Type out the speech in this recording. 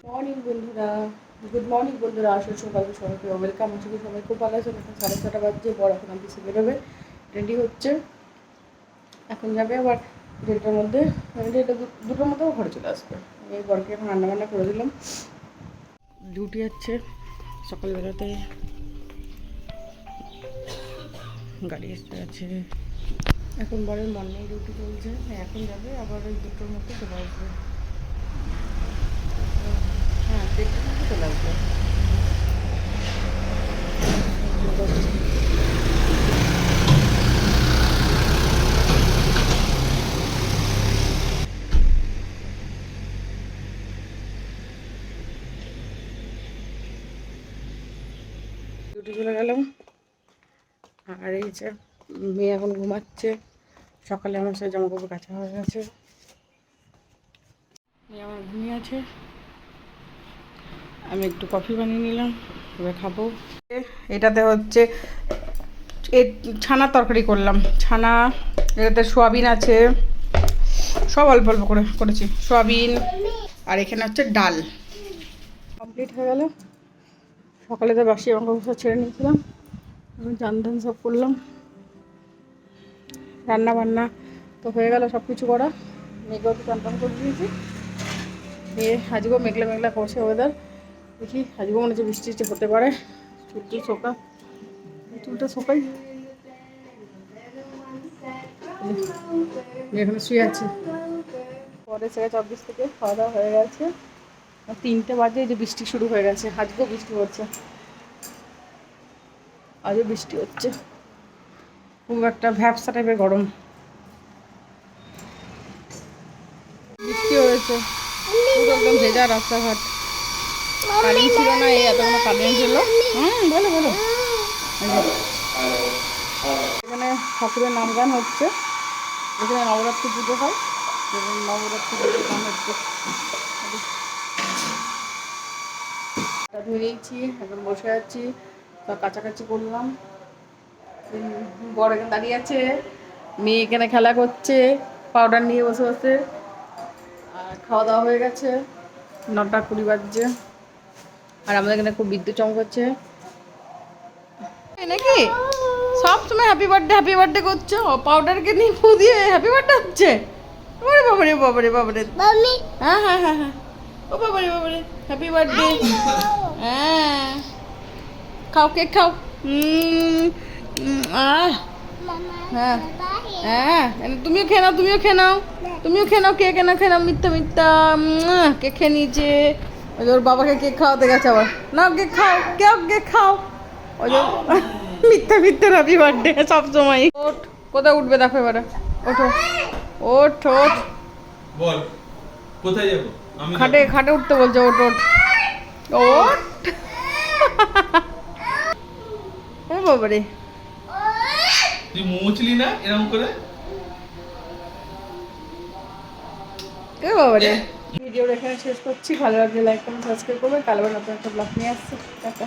Morning বন্ধুরা, good morning বন্ধুরা, আসলে সকালকে সবাইকে ওয়েলকাম। আজকে সবাই খুব ভালো আছেন। এখন 6:30 বাজছে, বড় এখন অফিসে বেরোবে, রেডি হচ্ছে, এখন যাবে আবার 1:30টার মধ্যে, 2টার মধ্যেও ঘরে চলে আসবে। এই বরকে এখন রান্নাবান্না করে দিলাম, ডিউটি আছে সকালবেলাতে, গাড়ি এসে আছে। এখন বরের মর্নিং ডিউটি চলছে, এখন যাবে আবার ওই 2টোর মধ্যে চলে আসবে। হ্যাঁ, 1:30টার মধ্যে চলে আসবে। ডিউটি চলে গেলাম। আর এই যে মেয়ে এখন ঘুমাচ্ছে। সকালে আমার সাথে জামাকাপড় কাচা হয়ে গেছে, মেয়ে আমার ঘুমিয়ে আছে। আমি একটু কফি বানিয়ে নিলাম, এবার খাবো। এটাতে হচ্ছে ছানার তরকারি করলাম, ছানা, এটাতে সোয়াবিন আছে, সব অল্প অল্প করে করেছি সোয়াবিন। আর এখানে হচ্ছে ডাল। কমপ্লিট হয়ে গেল। সকালে তো বাসি আমার সব ছেড়ে নিয়েছিলাম, আমি চান ধান সব করলাম, রান্না বান্না তো হয়ে গেল, সব কিছু করা। মেঘেও তো চান টান করে দিয়েছি। আজকেও মেঘলা মেঘলা করছে ওয়েদার, দেখি আজকেও মনে হচ্ছে বৃষ্টি টিষ্টি হতে পারে। চুলটা শোকাই, এখানে শুয়ে আছে। পরে সেটা 24 থেকে খাওয়া দাওয়া হয়ে গেছে। 3টে বাজে যে বৃষ্টি শুরু হয়ে গেছে, আজকেও বৃষ্টি হচ্ছে, আজও বৃষ্টি হচ্ছে। খুব একটা ভ্যাপসা টাইপের গরম, বৃষ্টি হয়েছে, পুরো একদম ভেজা রাস্তাঘাট। কারেন্ট ছিল না, এই এতক্ষণ কারেন্ট ছিল। বলো বলো। এখানে ঠাকুরের নাম গান হচ্ছে, এখানে নবরাত্রি পুজো হয়, নবরাত্রি পুজোর গান হচ্ছে। ধুয়েছি, এখন বসে আছি, সব কাছাকাছি করলাম। বড় এখানে দাঁড়িয়ে আছে, মেয়ে এখানে খেলা করছে পাউডার নিয়ে বসে বসে। আর খাওয়া দাওয়া হয়ে গেছে, 9:20 বাজছে। আর আমাদের এখানে খুব বিদ্যুৎ চমকাচ্ছে নাকি, সব সময় হ্যাপি বার্থডে করছে। ও পাউডারকে নিয়ে ফু দিয়ে হ্যাপি বার্থডে হচ্ছে। বাবারে বাবারে বাবারে বাবারে, হ্যাঁ হ্যাঁ হ্যাঁ হ্যাঁ, ও বাবারে বাবারে, হ্যাপি বার্থডে। হ্যাঁ, খাও, কেক খাও। হ্যাঁ হ্যাঁ, তুমিও খেয়ে নাও, কেক খেয়ে নাও, মিথ্যা কেক খেয়ে নিয়েছে। ওই ওর বাবাকে কেক খাওয়াতে গেছে আবার, নাও কেক খাও, কেক খাও। ওই যে মিথ্যা হ্যাপি বার্থডে সবসময়। ওঠ, কোথায় উঠবে দেখো এবারে, ওঠো, ওঠ, বল কোথায় যাবো? আমি খাটে উঠতে বলছে, ওঠ। ও বাবারে, তুই মুছলি না এরকম করে? এ বাবারে। ভিডিও এখানে শেষ করছি, ভালো লাগলে লাইক কমেন্ট সাবস্ক্রাইব করবে। কাল আবার নতুন একটা ব্লগ নিয়ে আসছি, টাটা।